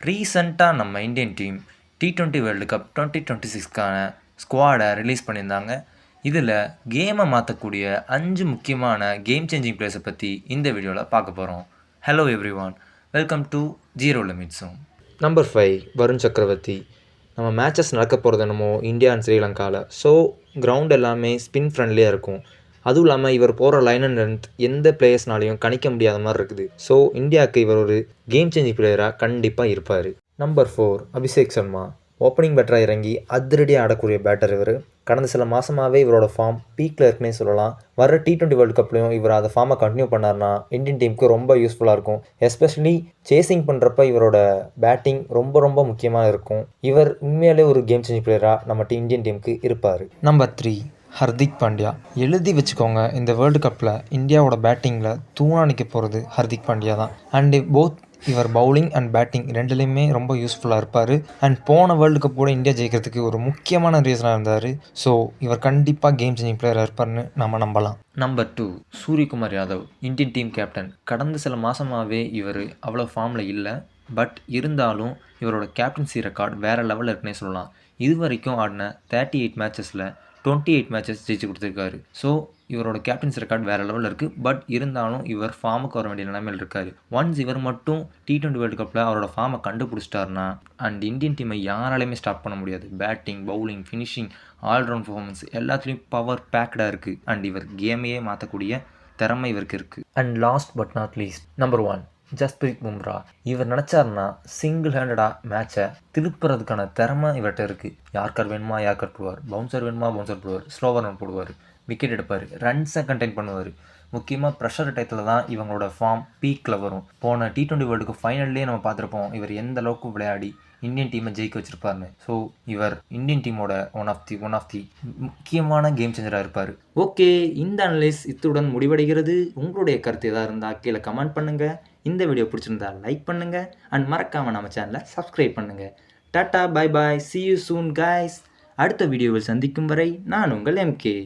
ரீசெண்டாக நம்ம Indian team T20 world cup 2026க்கான ஸ்குவாடை ரிலீஸ் பண்ணியிருந்தாங்க. இதில் கேமை மாற்றக்கூடிய 5 முக்கியமான கேம் சேஞ்சிங் பிளேஸை பற்றி இந்த வீடியோவில் பார்க்க போகிறோம். Hello everyone, welcome to zero limit zone. Number 5 Varun Chakravarthy. நம்ம மேட்சஸ் நடக்க போகிறது என்னமோ இந்தியா அண்ட் ஸ்ரீலங்காவில். ஸோ கிரவுண்ட் எல்லாமே ஸ்பின் ஃப்ரெண்ட்லியாக இருக்கும். அதுவும் இல்லாமல் இவர் போகிற லைன் அண்ட் லென்த் எந்த பிளேயர்ஸ்னாலையும் கணிக்க முடியாத மாதிரி இருக்குது. ஸோ இந்தியாவுக்கு இவர் ஒரு கேம் சேஞ்சிங் பிளேயராக கண்டிப்பாக இருப்பார். நம்பர் 4 அபிஷேக் சர்மா. ஓப்பனிங் பேட்டராக இறங்கி அதிரடியாக ஆடக்கூடிய பேட்டர் இவர். கடந்த சில மாதமாகவே இவரோட ஃபார்ம் பீக்கில் இருக்குன்னே சொல்லலாம். வர T20 வேர்ல்டு கப்லையும் இவர் அதை ஃபார்மை கண்டினியூ பண்ணார்னா இந்தியன் டீமுக்கு ரொம்ப யூஸ்ஃபுல்லாக இருக்கும். எஸ்பெஷலி சேசிங் பண்ணுறப்ப இவரோட பேட்டிங் ரொம்ப முக்கியமாக இருக்கும். இவர் உண்மையிலே ஒரு கேம் சேஞ்சிங் பிளேயராக நம்ம இந்தியன் டீமுக்கு இருப்பார். நம்பர் 3 ஹர்திக் பாண்டியா. எழுதி வச்சுக்கோங்க, இந்த வேர்ல்டு கப்பில் இந்தியாவோட பேட்டிங்கில் தூணாக நிற்க போகிறது ஹர்திக் பாண்டியா தான். அண்டு போத் இவர் பவுலிங் அண்ட் பேட்டிங் ரெண்டுலேயுமே ரொம்ப யூஸ்ஃபுல்லாக இருப்பார். அண்ட் போன வேர்ல்டு கப்போட இந்தியா ஜெயிக்கிறதுக்கு ஒரு முக்கியமான ரீசனாக இருந்தார். ஸோ இவர் கண்டிப்பாக கேம் சேஞ்சிங் பிளேயராக இருப்பார்னு நம்ம நம்பலாம். Number 2 Suryakumar Yadav, Indian team captain. கடந்த சில மாதமாகவே இவர் அவ்வளோ ஃபார்மில் இல்லை. பட் இருந்தாலும் இவரோட கேப்டன்சி ரெக்கார்ட் வேறு லெவலில் இருக்குன்னே சொல்லலாம். இது வரைக்கும் ஆடின 38 மேட்சஸில் 28 மேட்சஸ் ஜெயிச்சு கொடுத்துருக்காரு. ஸோ இவரோட கேப்டன்சி ரெக்கார்ட் வேறு லெவலில் இருக்குது. பட் இருந்தாலும் இவர் ஃபார்முக்கு வர வேண்டிய நிலைமையில் இருக்கார். ஒன்ஸ் இவர் மட்டும் T20 வேர்ல்டு கப்பில் அவரோட ஃபார்மை கண்டுபிடிச்சிட்டாருனா அண்ட் இந்தியன் டீமை யாராலையுமே ஸ்டாப் பண்ண முடியாது. Batting, bowling, finishing, all-round performance எல்லாத்துலேயும் பவர் பேக்டாக இருக்குது. அண்ட் இவர் கேமையே மாற்றக்கூடிய திறமை இவருக்கு இருக்குது. And last but not least number 1 Jasprit Bumrah. இவர் நினச்சாருன்னா சிங்கிள் ஹேண்டடாக மேட்சை திருப்புறதுக்கான திறமை இவர்கிட்ட இருக்குது. யார்கர் வேணுமா யார்கர் போடுவார், பவுன்சர் வேணுமா பவுன்சர் போடுவார், ஸ்லோவர் ரன் போடுவார், விக்கெட் எடுப்பார், ரன்ஸை கண்டெயின் பண்ணுவார். முக்கியமாக ப்ரெஷர் டயத்தில் தான் இவங்களோட ஃபார்ம் பீக்கில் வரும். போன T20 வேர்ல்டு கப் ஃபைனல்லே நம்ம பார்த்துருப்போம் இவர் எந்த அளவுக்கு விளையாடி இந்தியன் டீமை ஜெயிக்க வச்சுருப்பாருன்னு. ஸோ இவர் இந்தியன் டீமோட ஒன் ஆஃப் தி முக்கியமான கேம் சேஞ்சராக இருப்பார். ஓகே, இந்த அனலைஸ் இத்துடன் முடிவடைகிறது. உங்களுடைய கருத்து எதாவது இருந்தால் கீழே கமெண்ட் பண்ணுங்கள். இந்த வீடியோ பிடிச்சிருந்தா லைக் பண்ணுங்கள் அண்ட் மறக்காமல் நம்ம சேனலை சப்ஸ்கிரைப் பண்ணுங்கள். Tata, bye bye, see you soon guys. அடுத்த வீடியோவில் சந்திக்கும் வரை நான் உங்கள் MK.